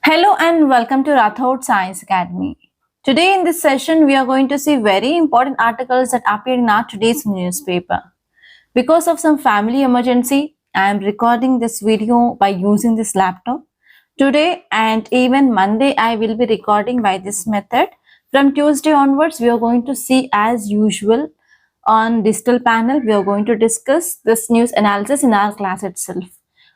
Hello and welcome to Rathods IAS Academy. Today in this session, we are going to see very important articles that appeared in our today's newspaper. Because of some family emergency, I am recording this video by using this laptop. Today and even Monday, I will be recording by this method. From Tuesday onwards, we are going to see as usual on digital panel. We are going to discuss this news analysis in our class itself.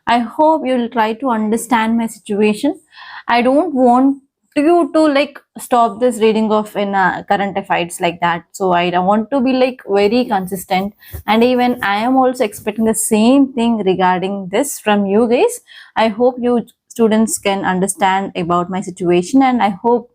I hope you will try to understand my situation. I don't want you to stop this reading of in current affairs like that. So I don't want to be very consistent, and even I am also expecting the same thing regarding this from you guys. I hope you students can understand about my situation, and I hope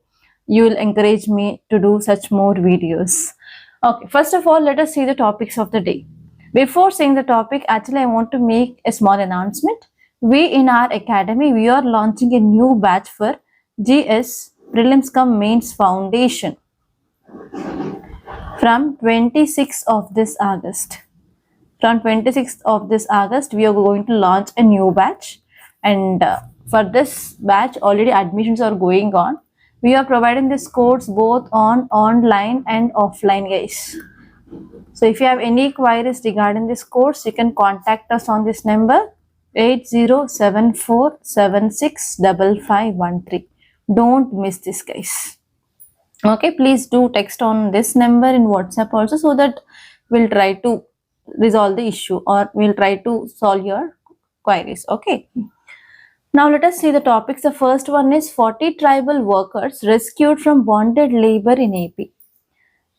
you will encourage me to do such more videos. Okay, first of all, let us see the topics of the day. Before saying the topic, actually I want to make a small announcement. We in our academy, we are launching a new batch for GS Prelims cum Mains Foundation from 26th of this August. From 26th of this August, we are going to launch a new batch, and for this batch, already admissions are going on. We are providing this course both on online and offline, guys. So if you have any queries regarding this course, you can contact us on this number 8074765513. Don't miss this, guys. Okay, please do text on this number in WhatsApp also, so that we'll try to resolve the issue, or we'll try to solve your queries. Okay. Now let us see the topics. The first one is 40 tribal workers rescued from bonded labor in AP.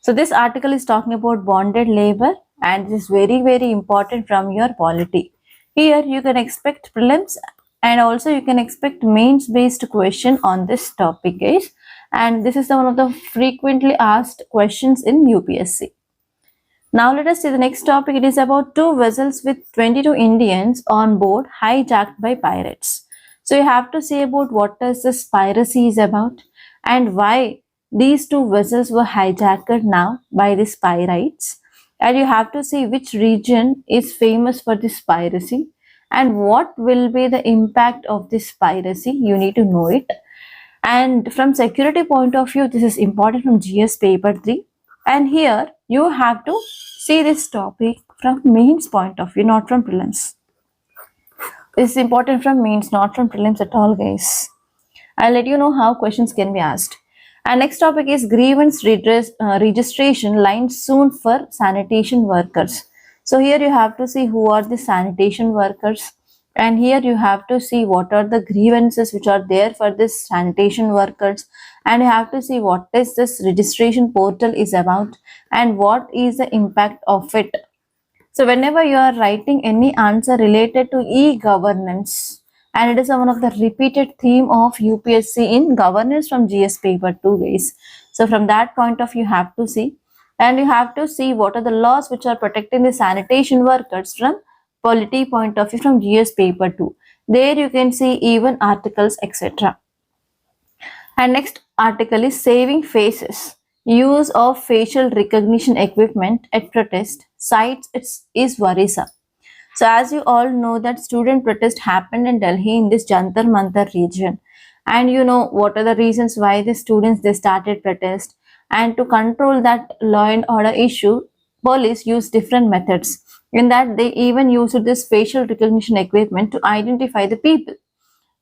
So this article is talking about bonded labor, and this is very important from your polity. Here you can expect prelims, and also you can expect mains based question on this topic, guys. And this is one of the frequently asked questions in UPSC. Now let us see the next topic. It is about 2 vessels with 22 Indians on board hijacked by pirates. So you have to say about what is this piracy is about, and why these 2 vessels were hijacked now by these pirates. And you have to see which region is famous for this piracy, and what will be the impact of this piracy. You need to know it. And from security point of view, this is important from GS paper 3. And here you have to see this topic from mains point of view, not from prelims. This is important from mains, not from prelims at all, guys. I'll let you know how questions can be asked. And next topic is grievance registration line soon for sanitation workers. So here you have to see who are the sanitation workers, and here you have to see what are the grievances which are there for this sanitation workers, and you have to see what is this registration portal is about, and what is the impact of it. So whenever you are writing any answer related to e-governance, and it is one of the repeated theme of UPSC in governance from GS paper 2, guys. So from that point of view, you have to see, and you have to see what are the laws which are protecting the sanitation workers from polity point of view from GS paper 2. There you can see even articles, etc. And next article is saving faces. Use of facial recognition equipment at protest sites is worrisome. So as you all know that student protest happened in Delhi in this Jantar Mantar region, and you know what are the reasons why the students they started protest, and to control that law and order issue, police use different methods. In that they even used this facial recognition equipment to identify the people.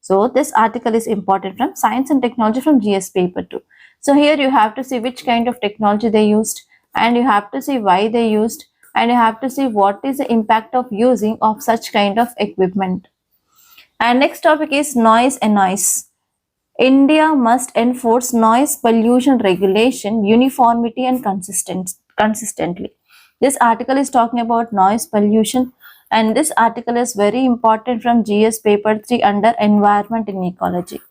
So this article is important from science and technology from GS paper 2. So here you have to see which kind of technology they used, and you have to see why they used, and you have to see what is the impact of using of such kind of equipment. And next topic is noise and noise. India must enforce noise pollution regulation uniformity and consistently. This article is talking about noise pollution, and this article is very important from GS paper 3 under environment and ecology.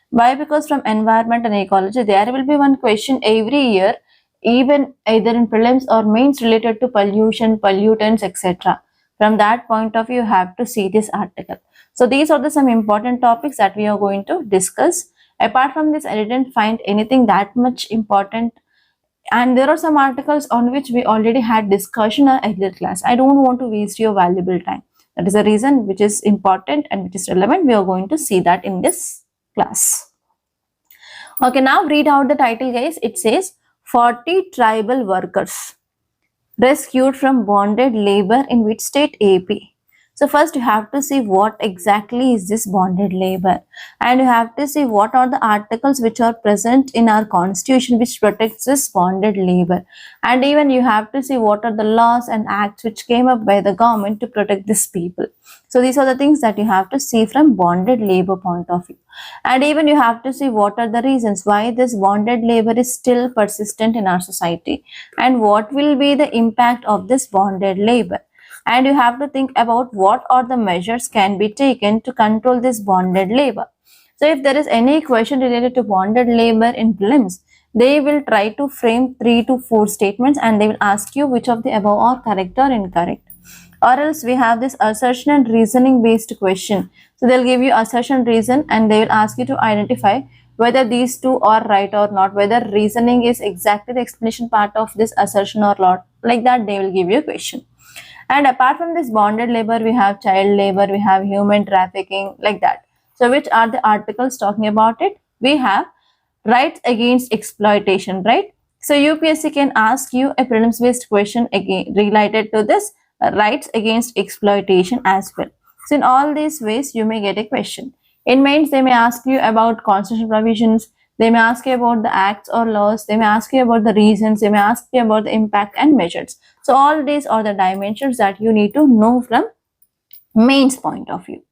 Why? Because from environment and ecology, there will be one question every year, even either in prelims or mains related to pollution, pollutants, etc. From that point of view, you have to see this article. So these are some important topics that we are going to discuss. Apart from this, I didn't find anything that much important, and there are some articles on which we already had discussion in earlier class. I don't want to waste your valuable time. That is the reason which is important and which is relevant. We are going to see that in this class. Okay, now read out the title, guys. It says 40 tribal workers rescued from bonded labor in which state? AP. So first you have to see what exactly is this bonded labor, and you have to see what are the articles which are present in our constitution which protects this bonded labor, and even you have to see what are the laws and acts which came up by the government to protect these people. So these are the things that you have to see from bonded labor point of view, and even you have to see what are the reasons why this bonded labor is still persistent in our society, and what will be the impact of this bonded labor, and you have to think about what are the measures can be taken to control this bonded labor. So if there is any question related to bonded labor in prelims, they will try to frame 3 to 4 statements and they will ask you which of the above are correct or incorrect. Or else we have this assertion and reasoning based question. So they'll give you assertion, reason, and they will ask you to identify whether these two are right or not, whether reasoning is exactly the explanation part of this assertion or not. Like that they will give you a question. And apart from this bonded labor, we have child labor, we have human trafficking, like that. So which are the articles talking about it? We have rights against exploitation, right? So UPSC can ask you a prelims based question again related to this rights against exploitation as well. So in all these ways you may get a question. In mains they may ask you about constitutional provisions, they may ask you about the acts or laws, they may ask you about the reasons, they may ask you about the impact and measures. So all these are the dimensions that you need to know from mains point of view.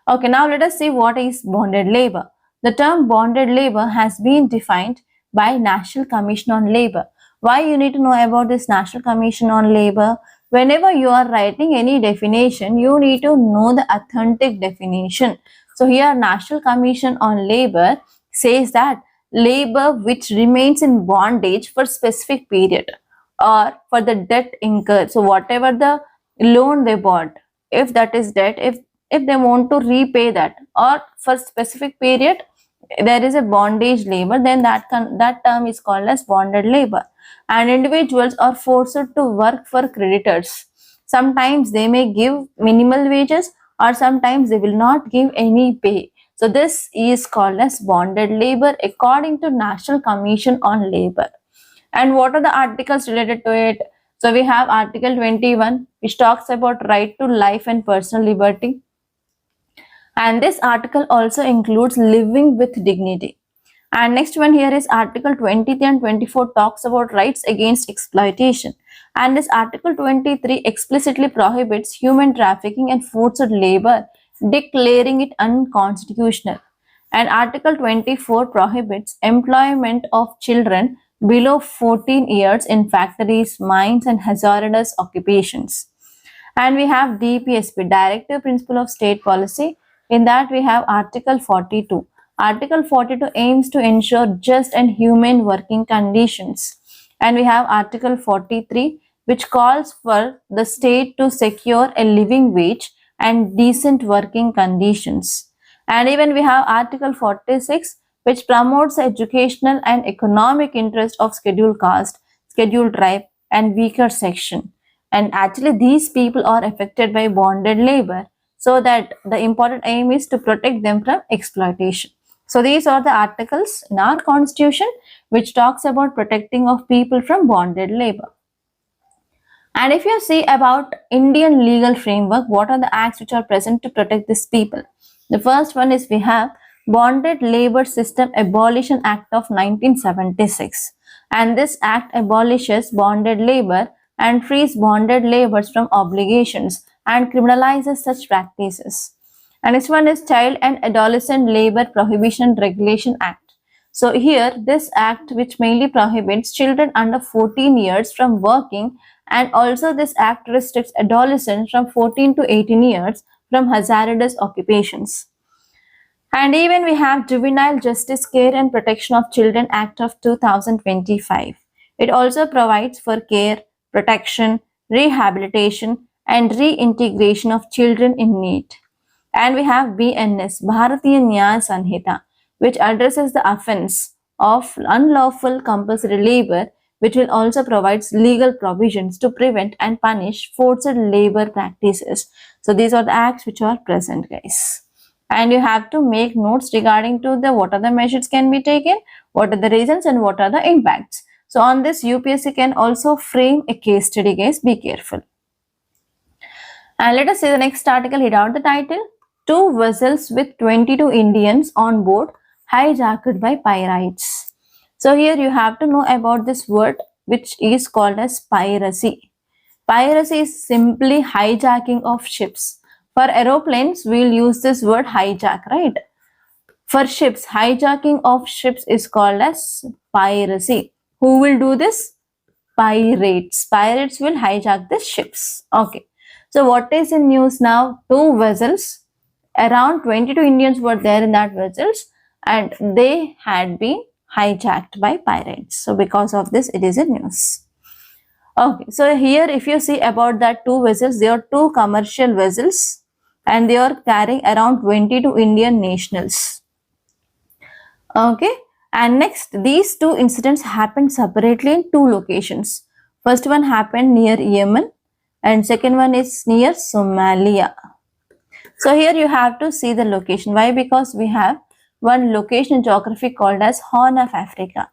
Okay, now let us see what is bonded labor. The term bonded labor has been defined by National Commission on Labor. Why you need to know about this National Commission on Labor? Whenever you are writing any definition, you need to know the authentic definition. So here National Commission on Labor says that labor which remains in bondage for specific period or for the debt incurred. So whatever the loan they bought, if that is debt, if they want to repay that or for specific period there is a bondage labor, then that term is called as bonded labor. And individuals are forced to work for creditors. Sometimes they may give minimal wages or sometimes they will not give any pay. So this is called as bonded labor according to National Commission on Labor. And what are the articles related to it? So we have Article 21 which talks about right to life and personal liberty. And this article also includes living with dignity. And next one here is Article 23 and 24 talks about rights against exploitation. And this Article 23 explicitly prohibits human trafficking and forced labor, declaring it unconstitutional. And Article 24 prohibits employment of children below 14 years in factories, mines, and hazardous occupations. And we have DPSP, Directive Principle of State Policy. In that we have Article 42. Article 42 aims to ensure just and humane working conditions. And we have Article 43 which calls for the state to secure a living wage and decent working conditions. And even we have Article 46 which promotes the educational and economic interest of scheduled caste, scheduled tribe and weaker section. And actually these people are affected by bonded labor, so that the important aim is to protect them from exploitation. So these are the articles in our constitution which talks about protecting of people from bonded labor. And if you see about Indian legal framework, what are the acts which are present to protect these people? The first one is we have Bonded Labor System Abolition Act of 1976. And this act abolishes bonded labor and frees bonded laborers from obligations and criminalizes such practices. And next one is Child and Adolescent Labor Prohibition Regulation Act. So here this act which mainly prohibits children under 14 years from working, and also this act restricts adolescents from 14 to 18 years from hazardous occupations. And even we have Juvenile Justice Care and Protection of Children Act of 2025. It also provides for care, protection, rehabilitation and reintegration of children in need. And we have BNS, Bharatiya Nyaya Sanhita, which addresses the offense of unlawful compulsory labor, which will also provide legal provisions to prevent and punish forced labor practices. So these are the acts which are present, guys. and you have to make notes regarding to the what are the measures can be taken, what are the reasons, and what are the impacts. So on this, UPSC can also frame a case study, guys. Be careful. And let us see the next article. Read out the title. Two vessels with 22 Indians on board hijacked by pirates. So here you have to know about this word, which is called as piracy. Piracy is simply hijacking of ships. For aeroplanes, we'll use this word hijack, right? For ships, hijacking of ships is called as piracy. Who will do this? Pirates. Pirates will hijack the ships. Okay. So what is in news now? Two vessels, around 22 Indians were there in that vessels, and they had been hijacked by pirates. So because of this, it is in news. Okay, so here if you see about that two vessels, they are two commercial vessels and they are carrying around 22 Indian nationals. Okay, and next, these two incidents happened separately in two locations. First one happened near Yemen and second one is near Somalia. So here you have to see the location. Why? Because we have one location in geography called as Horn of Africa.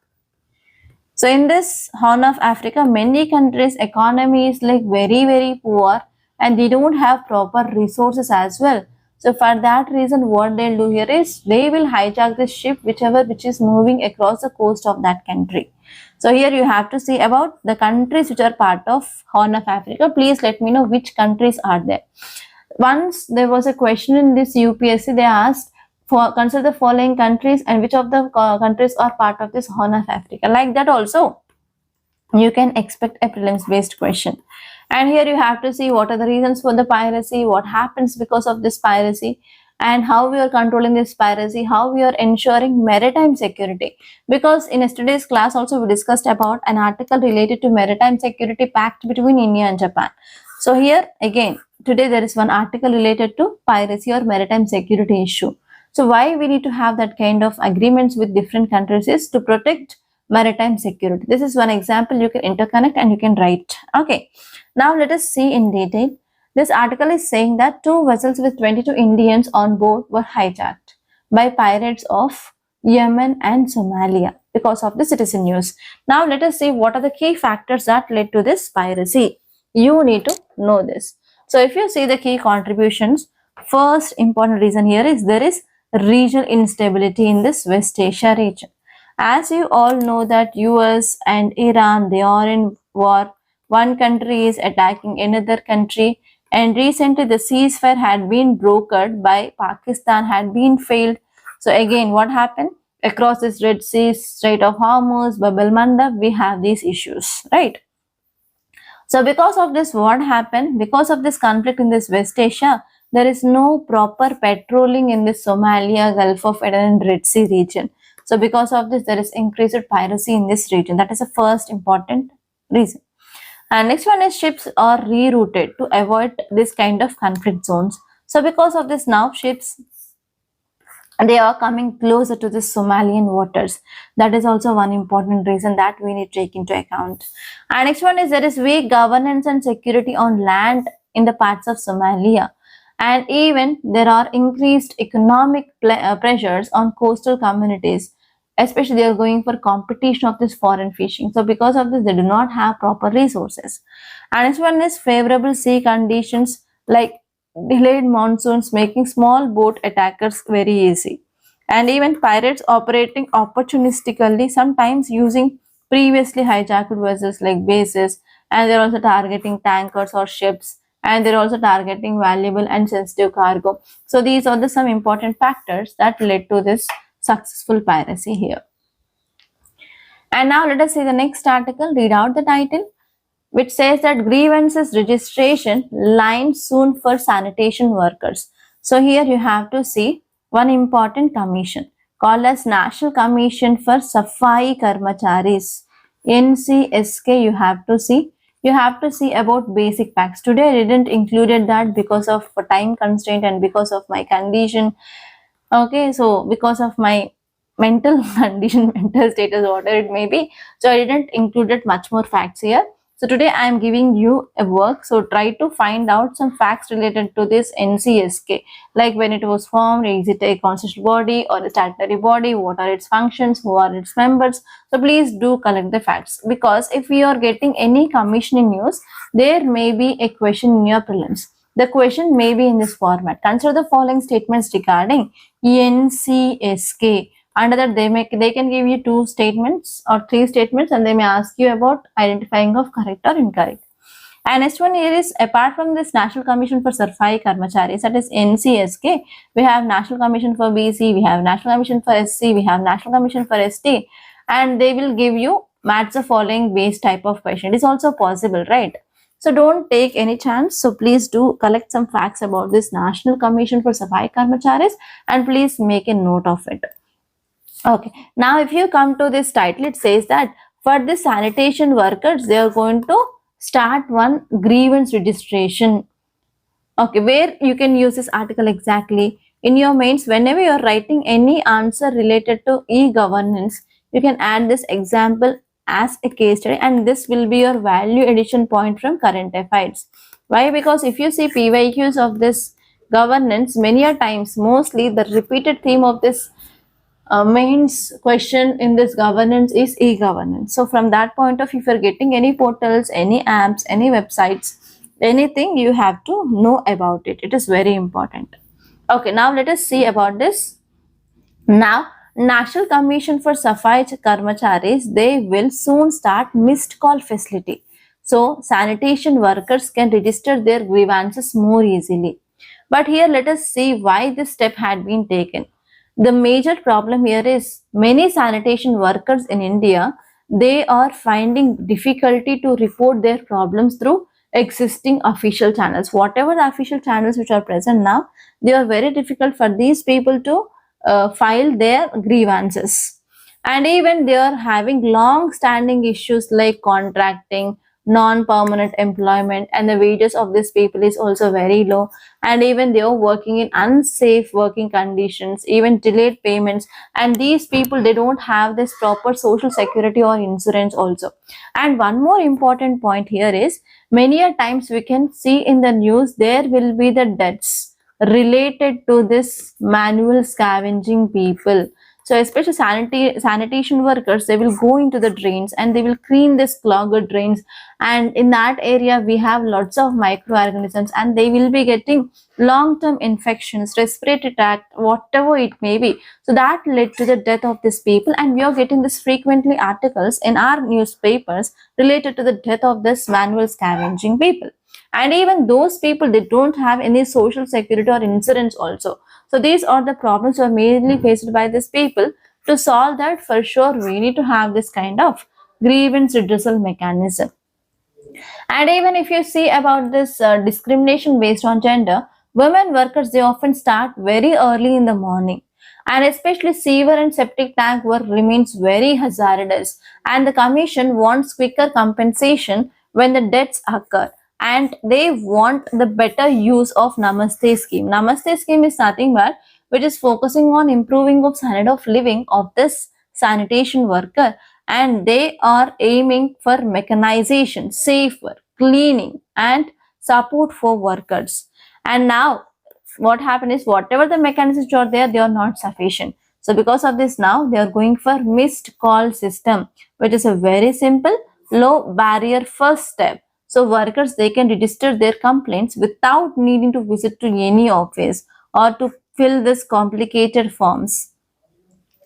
So in this Horn of Africa, many countries' economy is like very poor and they don't have proper resources as well. So for that reason, what they'll do here is they will hijack the ship which is moving across the coast of that country. So here you have to see about the countries which are part of Horn of Africa. Please let me know which countries are there. Once there was a question in this UPSC, they asked, consider the following countries and which of the countries are part of this Horn of Africa. Like that also, you can expect a prelims based question. And here you have to see what are the reasons for the piracy, what happens because of this piracy, and how we are controlling this piracy, how we are ensuring maritime security. Because in yesterday's class also we discussed about an article related to maritime security pact between India and Japan. So here again, today there is one article related to piracy or maritime security issue. So why we need to have that kind of agreements with different countries is to protect maritime security. This is one example you can interconnect and you can write. Okay. Now let us see in detail. This article is saying that two vessels with 22 Indians on board were hijacked by pirates of Yemen and Somalia. Because of this, it is in news. Now let us see what are the key factors that led to this piracy. You need to know this. So if you see the key contributions, first important reason here is there is regional instability in this West Asia region. As you all know that US and Iran, they are in war. One country is attacking another country, and recently the ceasefire had been brokered by Pakistan, had been failed. So again, what happened? Across this Red Sea, Strait of Hormuz, Bab el Mandab, we have these issues, right? So because of this, what happened? Because of this conflict in this West Asia, there is no proper patrolling in this Somalia, Gulf of Aden and Red Sea region. So because of this, there is increased piracy in this region. That is the first important reason. And next one is ships are rerouted to avoid this kind of conflict zones. So because of this, now ships, they are coming closer to the Somalian waters. That is also one important reason that we need to take into account. And next one is there is weak governance and security on land in the parts of Somalia. And even there are increased economic pressures on coastal communities. Especially they are going for competition of this foreign fishing. So because of this, they do not have proper resources. And next one is favorable sea conditions like delayed monsoons making small boat attackers very easy. And even pirates operating opportunistically, sometimes using previously hijacked vessels like bases, and they're also targeting tankers or ships, and they're also targeting valuable and sensitive cargo. So these are some important factors that led to this successful piracy here. And now let us see the next article. Read out the title, which says that grievances registration line soon for sanitation workers. So here you have to see one important commission called as National Commission for Safai Karmacharis, NCSK. You have to see about basic facts. Today I didn't included that because of time constraint and because of my condition. Okay, so because of my mental condition, mental status, whatever it may be, so I didn't included much more facts here. So today I am giving you a work. So try to find out some facts related to this NCSK, like when it was formed, is it a constitutional body or a statutory body, what are its functions, who are its members. So please do collect the facts, because if we are getting any commissioning news, there may be a question in your prelims. The question may be in this format. Consider the following statements regarding NCSK. Under that, they can give you 2 statements or 3 statements, and they may ask you about identifying of correct or incorrect. And next one here is, apart from this National Commission for Safai Karmacharis, that is NCSK, we have National Commission for BC, we have National Commission for SC, we have National Commission for ST, and they will give you match the following base type of question. It is also possible, right? So don't take any chance. So please do collect some facts about this National Commission for Safai Karmacharis, and please make a note of it. Okay, now if you come to this title, it says that for the sanitation workers, they are going to start one grievance registration. Okay, where you can use this article exactly in your mains. Whenever you are writing any answer related to e-governance, you can add this example as a case study, and this will be your value addition point from current affairs. Why? Because if you see PYQs of this governance, many a times, mostly the repeated theme of this mains question in this governance is e-governance. So from that point of view, if you're getting any portals, any apps, any websites, anything, you have to know about it. It is very important. Okay, now let us see about this. Now, National Commission for Safai Karmacharis, they will soon start missed call facility. So sanitation workers can register their grievances more easily. But here let us see why this step had been taken. The major problem here is many sanitation workers in India, they are finding difficulty to report their problems through existing official channels. Whatever the official channels which are present now, they are very difficult for these people to file their grievances. And even they are having long standing issues like contracting, non-permanent employment, and the wages of these people is also very low, and even they are working in unsafe working conditions, even delayed payments, and these people, they don't have this proper social security or insurance also. And one more important point here is, many a times we can see in the news there will be the deaths related to this manual scavenging people. So especially sanitation workers, they will go into the drains and they will clean this clogged drains, and in that area we have lots of microorganisms, and they will be getting long-term infections, respiratory tract, whatever it may be. So that led to the death of these people, and we are getting this frequently articles in our newspapers related to the death of this manual scavenging people. And even those people, they don't have any social security or insurance also. So these are the problems are mainly faced by these people. To solve that, for sure, we need to have this kind of grievance redressal mechanism. And even if you see about this discrimination based on gender, women workers, they often start very early in the morning. And especially sewer and septic tank work remains very hazardous. And the commission wants quicker compensation when the deaths occur. And they want the better use of Namaste scheme. Namaste scheme is nothing but which is focusing on improving of standard of living of this sanitation worker, and they are aiming for mechanization, safe work, cleaning, and support for workers. And now what happened is, whatever the mechanisms which are there, they are not sufficient. So because of this, now they are going for missed call system, which is a very simple, low barrier first step. So workers, they can register their complaints without needing to visit to any office or to fill this complicated forms.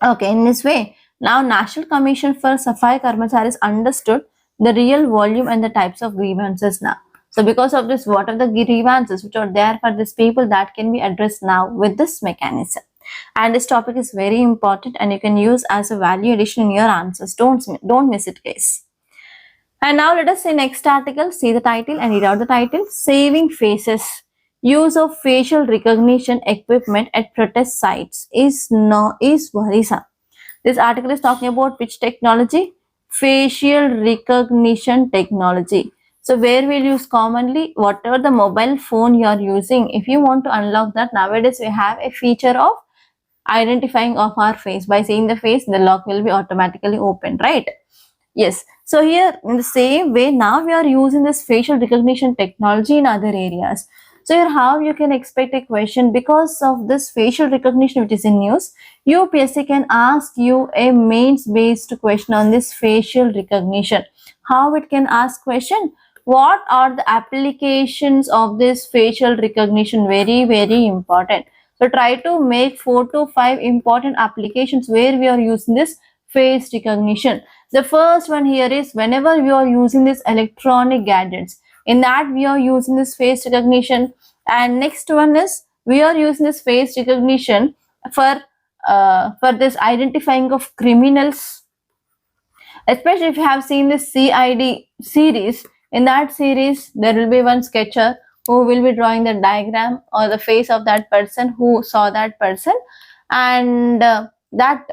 Okay, in this way, now National Commission for Safai Karmacharis understood the real volume and the types of grievances now. So because of this, what are the grievances which are there for these people that can be addressed now with this mechanism? And this topic is very important, and you can use as a value addition in your answers. Don't miss it, guys. And now let us see next article. See the title and read out the title. Saving faces. Use of facial recognition equipment at protest sites is worrisome. This article is talking about which technology? Facial recognition technology. So where we'll use commonly, whatever the mobile phone you are using, if you want to unlock that, nowadays we have a feature of identifying of our face. By seeing the face, the lock will be automatically opened, right? Yes. So here in the same way, now we are using this facial recognition technology in other areas. So here how you can expect a question because of this facial recognition which is in use, UPSC can ask you a mains based question on this facial recognition. How it can ask question? What are the applications of this facial recognition? Very, very important. So try to make 4 to 5 important applications where we are using this face recognition. The first one here is whenever we are using this electronic gadgets, in that we are using this face recognition. And next one is we are using this face recognition for this identifying of criminals, especially if you have seen this CID series. In that series there will be one sketcher who will be drawing the diagram or the face of that person who saw that person, and that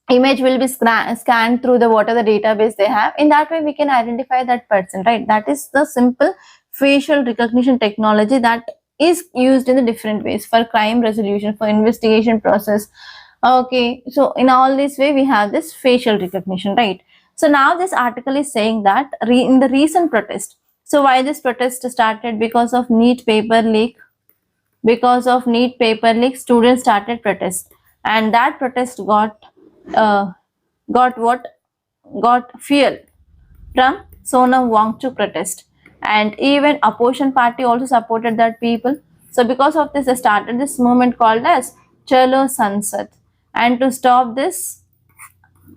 image will be scanned through the whatever database they have. In that way we can identify that person, right? That is the simple facial recognition technology that is used in the different ways for crime resolution, for investigation process. Okay, so in all this way we have this facial recognition, right? So now this article is saying that in the recent protest, so why this protest started? Because of NEET paper leak. Because of NEET paper leak, students started protest, and that protest uh, got fuel from Sonam Wangchuk protest, and even opposition party also supported that people. So because of this, they started this movement called as Chalo Sansad. And to stop this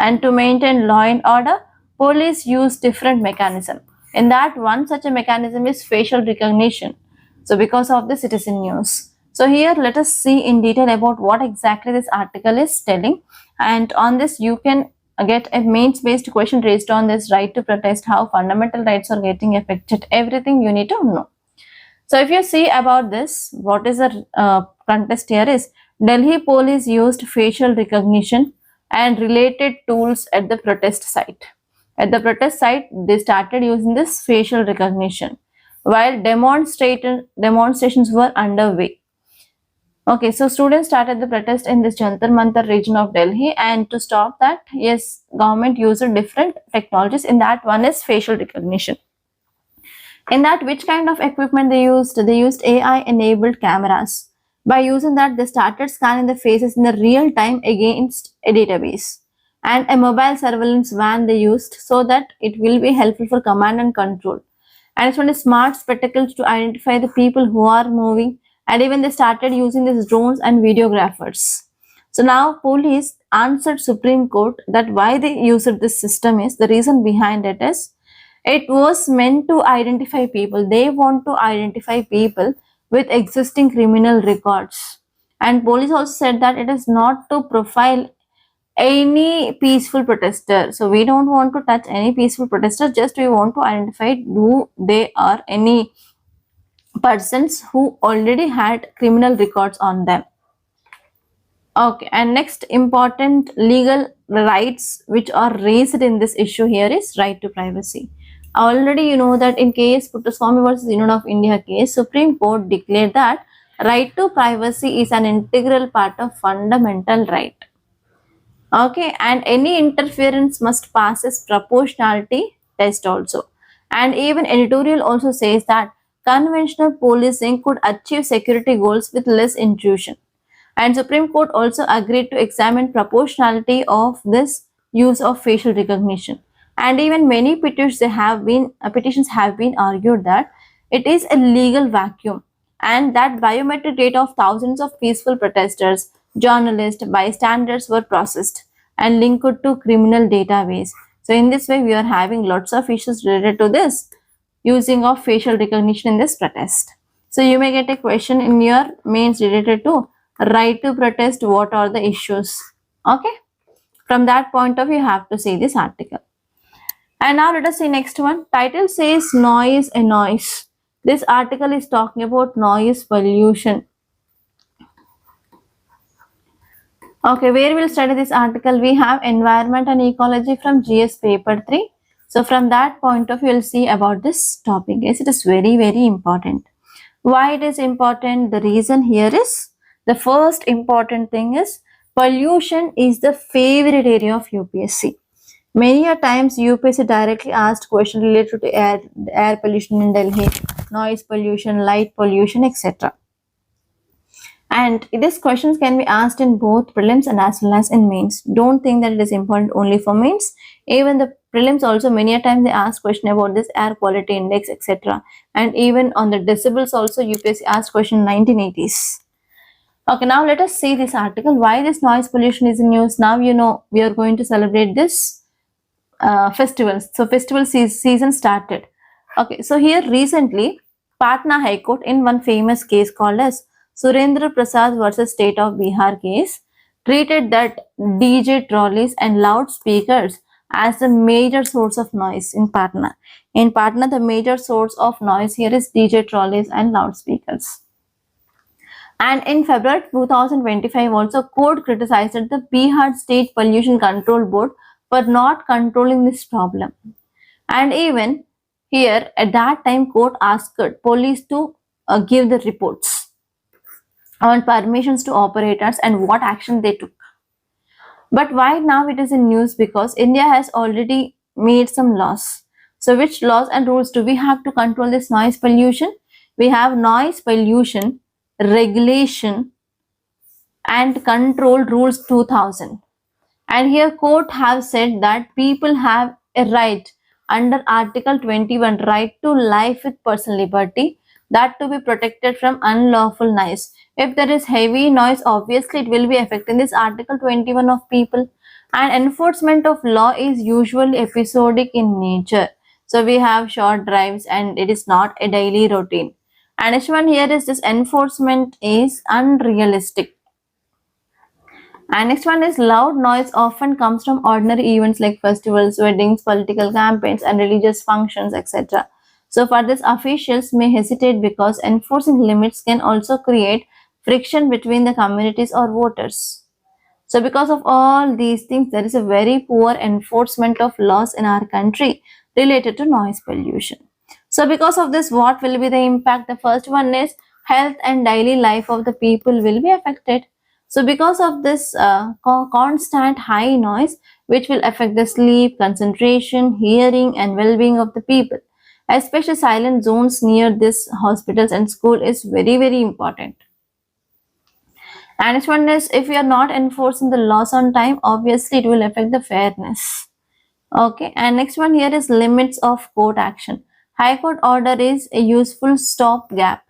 and to maintain law and order, police use different mechanism. In that, one such a mechanism is facial recognition. So because of this, it is in news. So here let us see in detail about what exactly this article is telling, and on this you can get a mains based question raised on this right to protest, how fundamental rights are getting affected, everything you need to know. So if you see about this, what is the contest here is Delhi police used facial recognition and related tools at the protest site. At the protest site, they started using this facial recognition while demonstrations were underway. Okay, so students started the protest in this Jantar Mantar region of Delhi, and to stop that, yes, government used different technologies. In that, one is facial recognition. In that, which kind of equipment they used? They used AI enabled cameras. By using that, they started scanning the faces in the real time against a database. And a mobile surveillance van they used so that it will be helpful for command and control. And it's one of smart spectacles to identify the people who are moving, and even they started using these drones and videographers. So now police answered Supreme Court that why they used this system is, the reason behind it is, it was meant to identify people. They want to identify people with existing criminal records. And police also said that it is not to profile any peaceful protester. So we don't want to touch any peaceful protester, just we want to identify who they are, any persons who already had criminal records on them. Okay, and next important legal rights which are raised in this issue here is right to privacy. Already you know that in case Puttaswamy versus Union of India case, Supreme Court declared that right to privacy is an integral part of fundamental right. Okay, and any interference must pass its proportionality test also. And even editorial also says that conventional policing could achieve security goals with less intrusion. And Supreme Court also agreed to examine proportionality of this use of facial recognition. And even many petitions have been argued that it is a legal vacuum, and that biometric data of thousands of peaceful protesters, journalists, bystanders were processed and linked to criminal database. So in this way, we are having lots of issues related to this using of facial recognition in this protest. So you may get a question in your mains related to right to protest, what are the issues. Okay, from that point of view, you have to see this article. And now let us see next one. Title says noise and noise. This article is talking about noise pollution. Okay, where we'll study this article? We have environment and ecology from GS paper 3. So from that point of view, you'll see about this topic. Yes, it is very, very important. Why it is important? The reason here is, the first important thing is pollution is the favorite area of UPSC. Many a times UPSC directly asked questions related to air pollution in Delhi, noise pollution, light pollution, etc. And these questions can be asked in both prelims and as well as in mains. Don't think that it is important only for mains. Even the prelims also, many a time they ask question about this air quality index, etc. And even on the decibels also, UPSC asked question in 1980s. Okay, now let us see this article. Why this noise pollution is in news? Now you know we are going to celebrate this festivals. So festival season started. Okay, so here recently, Patna High Court in one famous case called as Surendra Prasad versus State of Bihar case treated that DJ trolleys and loudspeakers as the major source of noise in Patna. In Patna, the major source of noise here is DJ trolleys and loudspeakers. And in February 2025, also court criticized the Bihar State Pollution Control Board for not controlling this problem. And even here, at that time, court asked police to give the reports on permissions to operators and what action they took. But why now it is in news? Because India has already made some laws. So which laws and rules do we have to control this noise pollution? We have noise pollution regulation and control rules 2000. And here court have said that people have a right under Article 21, right to life with personal liberty, that to be protected from unlawful noise. If there is heavy noise, obviously it will be affecting this Article 21 of people. And enforcement of law is usually episodic in nature. So we have short drives and it is not a daily routine. And next one here is this enforcement is unrealistic. And next one is loud noise often comes from ordinary events like festivals, weddings, political campaigns, and religious functions, etc. So for this, officials may hesitate because enforcing limits can also create friction between the communities or voters. So because of all these things, there is a very poor enforcement of laws in our country related to noise pollution. So because of this, what will be the impact? The first one is health and daily life of the people will be affected. So because of this constant high noise, which will affect the sleep, concentration, hearing and well-being of the people, especially silent zones near this hospitals and school is very, very important. And next one is if you are not enforcing the laws on time, obviously it will affect the fairness. Okay, and next one here is limits of court action. High court order is a useful stopgap,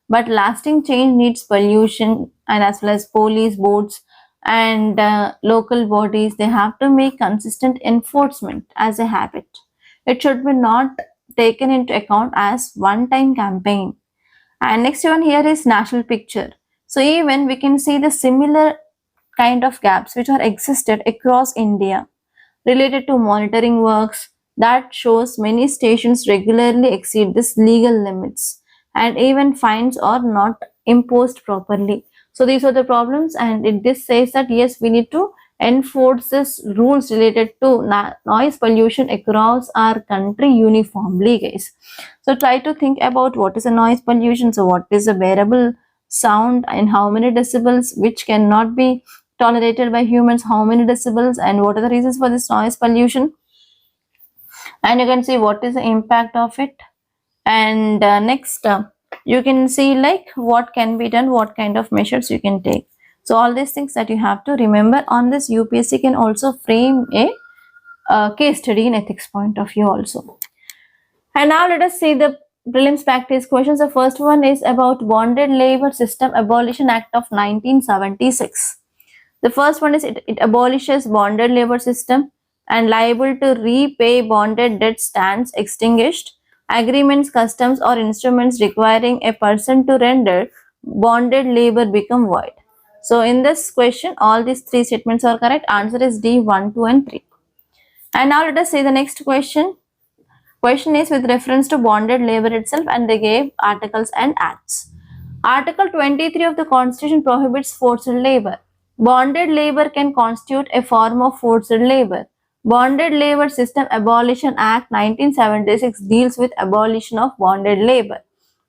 but lasting change needs pollution and as well as police boards and local bodies. They have to make consistent enforcement as a habit. It should be not taken into account as one-time campaign. And next one here is national picture. So even we can see the similar kind of gaps which are existed across India related to monitoring works that shows many stations regularly exceed this legal limits and even fines are not imposed properly. So these are the problems, and this says that yes, we need to enforce this rules related to noise pollution across our country uniformly, guys. So try to think about what is a noise pollution. So what is a bearable sound and how many decibels which cannot be tolerated by humans, how many decibels, and what are the reasons for this noise pollution, and you can see what is the impact of it. And next you can see like what can be done, what kind of measures you can take. So all these things that you have to remember. On this, UPSC can also frame a case study in ethics point of view also. And now let us see the prelims practice questions. The first one is about Bonded Labor System Abolition Act of 1976. The first one is it abolishes bonded labor system and liable to repay bonded debt stands extinguished. Agreements, customs or instruments requiring a person to render bonded labor become void. So in this question, all these three statements are correct. Answer is D, 1, 2 and 3. And now let us see the next question. Question is with reference to bonded labor itself, and they gave articles and acts. Article 23 of the Constitution prohibits forced labor. Bonded labor can constitute a form of forced labor. Bonded Labor System Abolition Act 1976 deals with abolition of bonded labor.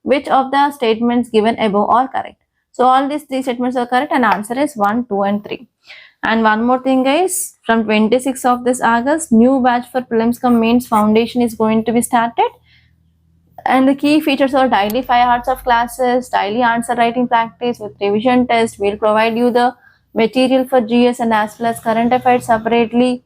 Which of the statements given above are correct? So all these three statements are correct and answer is 1, 2 and 3. And one more thing guys, from 26th of this August, new batch for prelims cum mains foundation is going to be started. And the key features are daily 5 hours of classes, daily answer writing practice with revision test. We'll provide you the material for GS and as well as current affairs separately.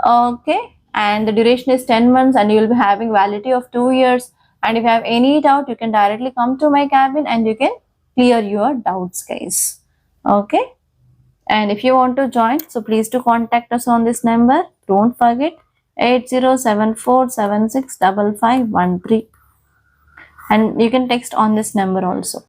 Okay, and the duration is 10 months and you will be having validity of 2 years. And if you have any doubt, you can directly come to my cabin and you can clear your doubts guys. Okay, and if you want to join, so please do contact us on this number. Don't forget 8074765513, and you can text on this number also.